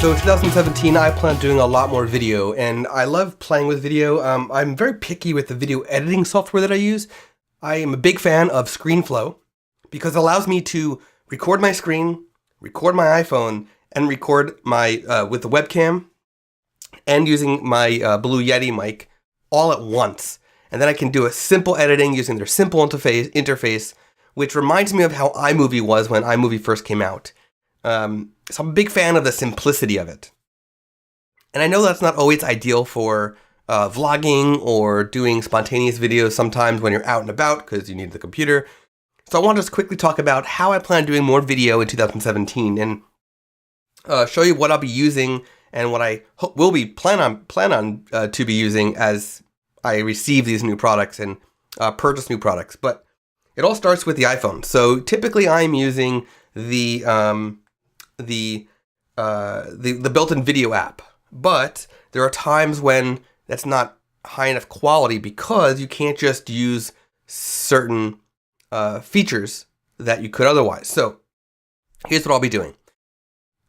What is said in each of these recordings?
So 2017, I plan on doing a lot more video, and I love playing with video. I'm very picky with the video editing software that I use. I am a big fan of Screenflow because it allows me to record my screen, record my iPhone, and record my with the webcam and using my Blue Yeti mic all at once. And then I can do a simple editing using their simple interface, which reminds me of how iMovie was when iMovie first came out. So I'm a big fan of the simplicity of it. And I know that's not always ideal for vlogging or doing spontaneous videos sometimes when you're out and about because you need the computer. So I want to just quickly talk about how I plan on doing more video in 2017 and show you what I'll be using and what I will be plan on to be using as I receive these new products and purchase new products. But it all starts with the iPhone. So typically I'm using the built-in video app, but there are times when that's not high enough quality because you can't just use certain features that you could otherwise. So here's what I'll be doing.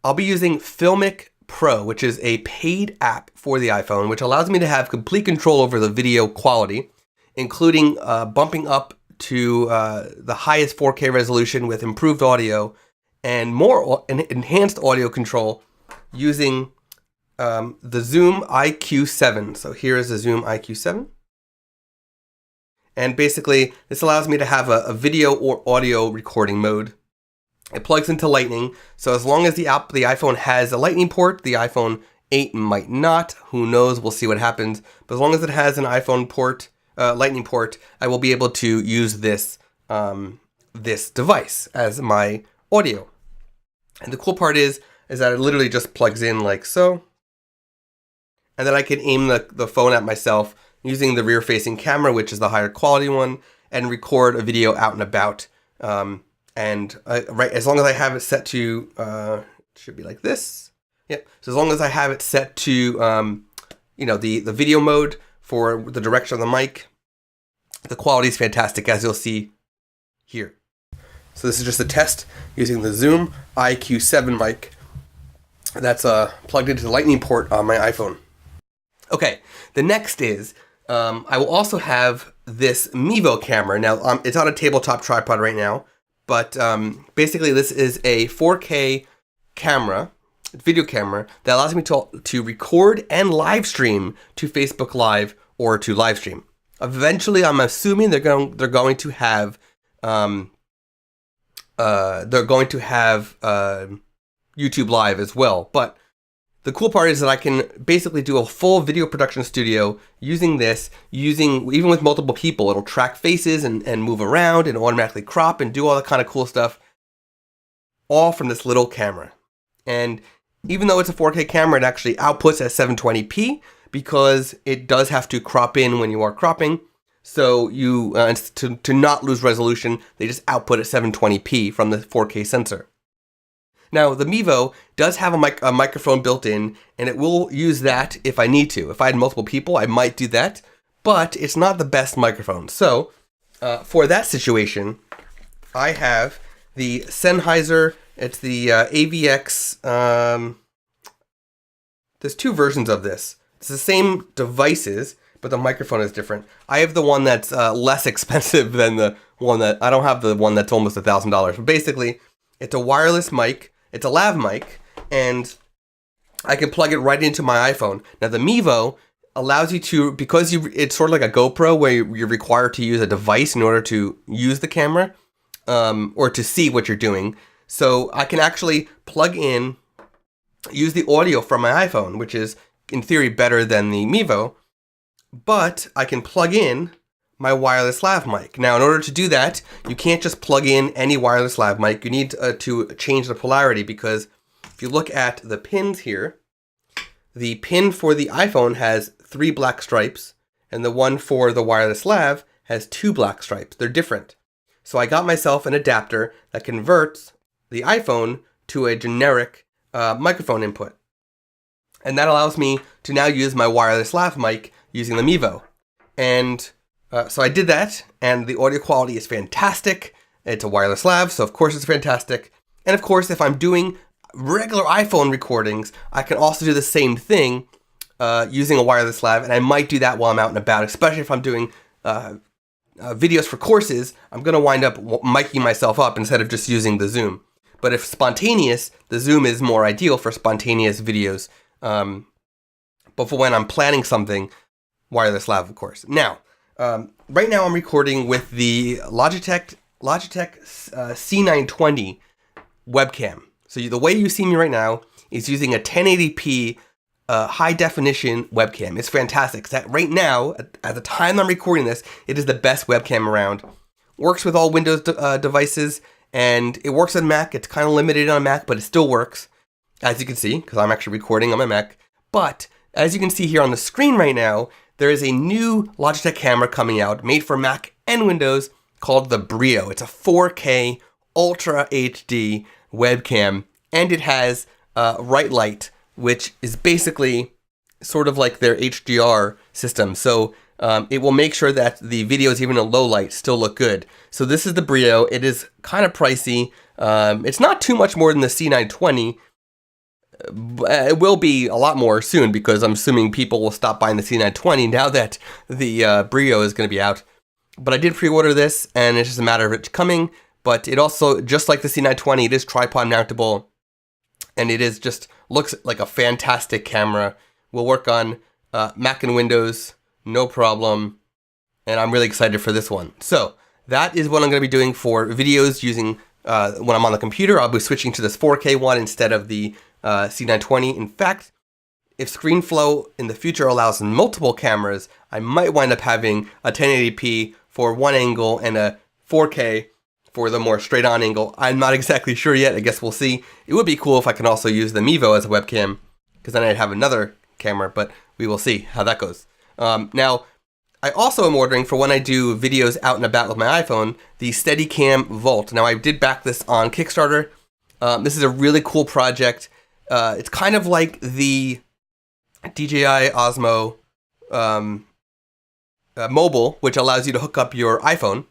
I'll be using Filmic Pro, which is a paid app for the iPhone, which allows me to have complete control over the video quality, including bumping up to the highest 4K resolution with improved audio and more enhanced audio control using the Zoom IQ7. So here is the Zoom IQ7. And basically, this allows me to have a video or audio recording mode. It plugs into Lightning. So as long as the iPhone has a Lightning port, the iPhone 8 might not. Who knows? We'll see what happens. But as long as it has an iPhone port, Lightning port, I will be able to use this this device as my audio. And the cool part is that it literally just plugs in like so. And then I can aim the phone at myself using the rear-facing camera, which is the higher quality one, and record a video out and about. Right, as long as I have it set to, it should be like this. Yep. So as long as I have it set to, the video mode for the direction of the mic, the quality is fantastic, as you'll see here. So this is just a test using the Zoom IQ7 mic that's plugged into the Lightning port on my iPhone. Okay, the next is I will also have this Mevo camera. Now, it's on a tabletop tripod right now, but basically this is a 4K camera, video camera, that allows me to record and live stream to Facebook Live or to live stream. Eventually, I'm assuming they're going to have YouTube Live as well. But the cool part is that I can basically do a full video production studio using even with multiple people. It'll track faces and move around and automatically crop and do all that kind of cool stuff, all from this little camera. And even though it's a 4K camera, it actually outputs at 720p because it does have to crop in when you are cropping. So you to not lose resolution, they just output at 720p from the 4K sensor. Now, the Mevo does have a microphone built in, and it will use that if I need to. If I had multiple people, I might do that, but it's not the best microphone. So for that situation, I have the Sennheiser. It's the AVX. There's two versions of this. It's the same devices, but the microphone is different. I have the one that's less expensive than the one I don't have the one that's almost $1,000. But basically, it's a wireless mic. It's a lav mic, and I can plug it right into my iPhone. Now, the Mevo allows you to, it's sort of like a GoPro where you're required to use a device in order to use the camera or to see what you're doing. So I can actually plug in, use the audio from my iPhone, which is in theory better than the Mevo, but I can plug in my wireless lav mic. Now, in order to do that, you can't just plug in any wireless lav mic. You need to change the polarity, because if you look at the pins here, the pin for the iPhone has 3 black stripes, and the one for the wireless lav has 2 black stripes. They're different. So I got myself an adapter that converts the iPhone to a generic microphone input. And that allows me to now use my wireless lav mic using the Mevo. And so I did that, and the audio quality is fantastic. It's a wireless lav, so of course it's fantastic. And of course, if I'm doing regular iPhone recordings, I can also do the same thing using a wireless lav, and I might do that while I'm out and about, especially if I'm doing videos for courses. I'm going to wind up miking myself up instead of just using the Zoom. But if spontaneous, the Zoom is more ideal for spontaneous videos. But for when I'm planning something, wireless lav, of course. Now, right now I'm recording with the Logitech C920 webcam. So the way you see me right now is using a 1080p high definition webcam. It's fantastic. Right now, at the time I'm recording this, it is the best webcam around. Works with all Windows devices, and it works on Mac. It's kind of limited on Mac, but it still works, as you can see, because I'm actually recording on my Mac. But as you can see here on the screen right now, there is a new Logitech camera coming out, made for Mac and Windows, called the Brio. It's a 4K Ultra HD webcam, and it has Right Light, which is basically sort of like their HDR system. So it will make sure that the videos, even in low light, still look good. So this is the Brio. It is kind of pricey. It's not too much more than the C920. It will be a lot more soon, because I'm assuming people will stop buying the C920 now that the Brio is going to be out. But I did pre-order this, and it's just a matter of it coming. But it also, just like the C920, it is tripod mountable, and it is just looks like a fantastic camera. Will work on Mac and Windows, no problem. And I'm really excited for this one. So that is what I'm going to be doing for videos using when I'm on the computer. I'll be switching to this 4K one instead of the C920. In fact, if Screenflow in the future allows multiple cameras, I might wind up having a 1080p for one angle and a 4K for the more straight on angle. I'm not exactly sure yet. I guess we'll see. It would be cool if I can also use the Mevo as a webcam, because then I'd have another camera, but we will see how that goes. Now, I also am ordering, for when I do videos out and about with my iPhone, the Steadycam Volt. Now, I did back this on Kickstarter. This is a really cool project. It's kind of like the DJI Osmo mobile, which allows you to hook up your iPhone,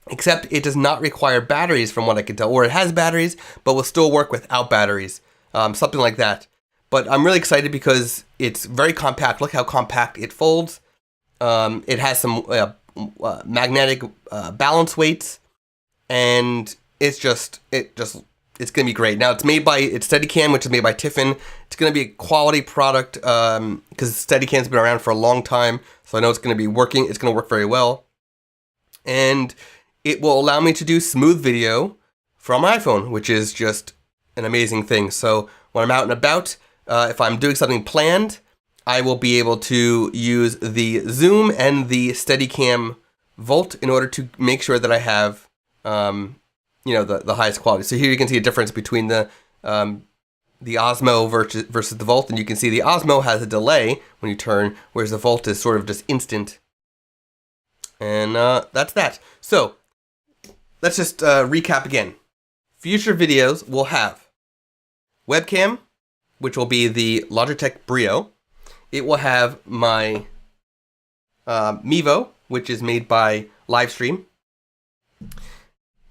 except it does not require batteries from what I can tell, or it has batteries, but will still work without batteries, something like that. But I'm really excited because it's very compact. Look how compact it folds. It has some magnetic balance weights, and it's going to be great. Now, it's Steadicam, which is made by Tiffin. It's going to be a quality product because Steadicam's been around for a long time, so I know it's going to be working. It's going to work very well, and it will allow me to do smooth video from my iPhone, which is just an amazing thing. So when I'm out and about, if I'm doing something planned, I will be able to use the Zoom and the Steadicam Volt in order to make sure that I have the highest quality. So here you can see a difference between the Osmo versus the Volt, and you can see the Osmo has a delay when you turn, whereas the Volt is sort of just instant. And that's that. So let's just recap again. Future videos will have webcam, which will be the Logitech Brio. It will have my Mevo, which is made by Livestream.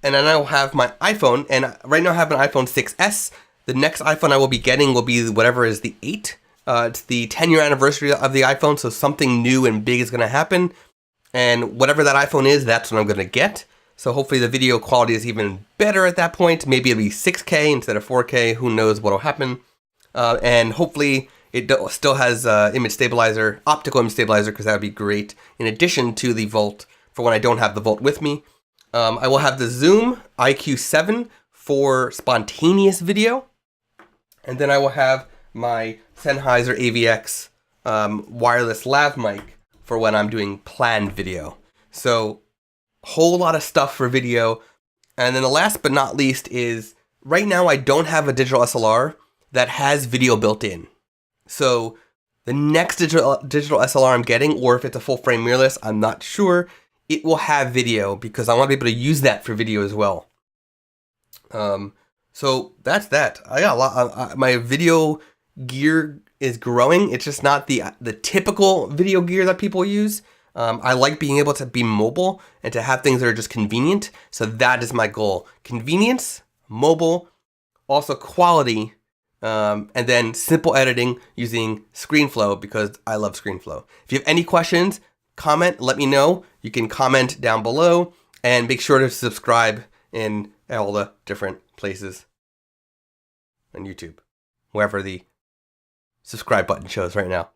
And then I will have my iPhone, and right now I have an iPhone 6S. The next iPhone I will be getting will be whatever is the 8. It's the 10-year anniversary of the iPhone, so something new and big is going to happen. And whatever that iPhone is, that's what I'm going to get. So hopefully the video quality is even better at that point. Maybe it'll be 6K instead of 4K. Who knows what will happen. And hopefully it still has optical image stabilizer, because that would be great. In addition to the Volt, for when I don't have the Volt with me. I will have the Zoom IQ7 for spontaneous video. And then I will have my Sennheiser AVX wireless lav mic for when I'm doing planned video. So, whole lot of stuff for video. And then the last but not least is, right now I don't have a digital SLR that has video built in. So, the next digital SLR I'm getting, or if it's a full frame mirrorless, I'm not sure, it will have video, because I want to be able to use that for video as well. So that's that. I got a lot. My video gear is growing. It's just not the typical video gear that people use. I like being able to be mobile and to have things that are just convenient. So that is my goal. Convenience, mobile, Also quality, and then simple editing using Screenflow because I love Screenflow. If you have any questions, comment, let me know. You can comment down below and make sure to subscribe in all the different places on YouTube, wherever the subscribe button shows right now.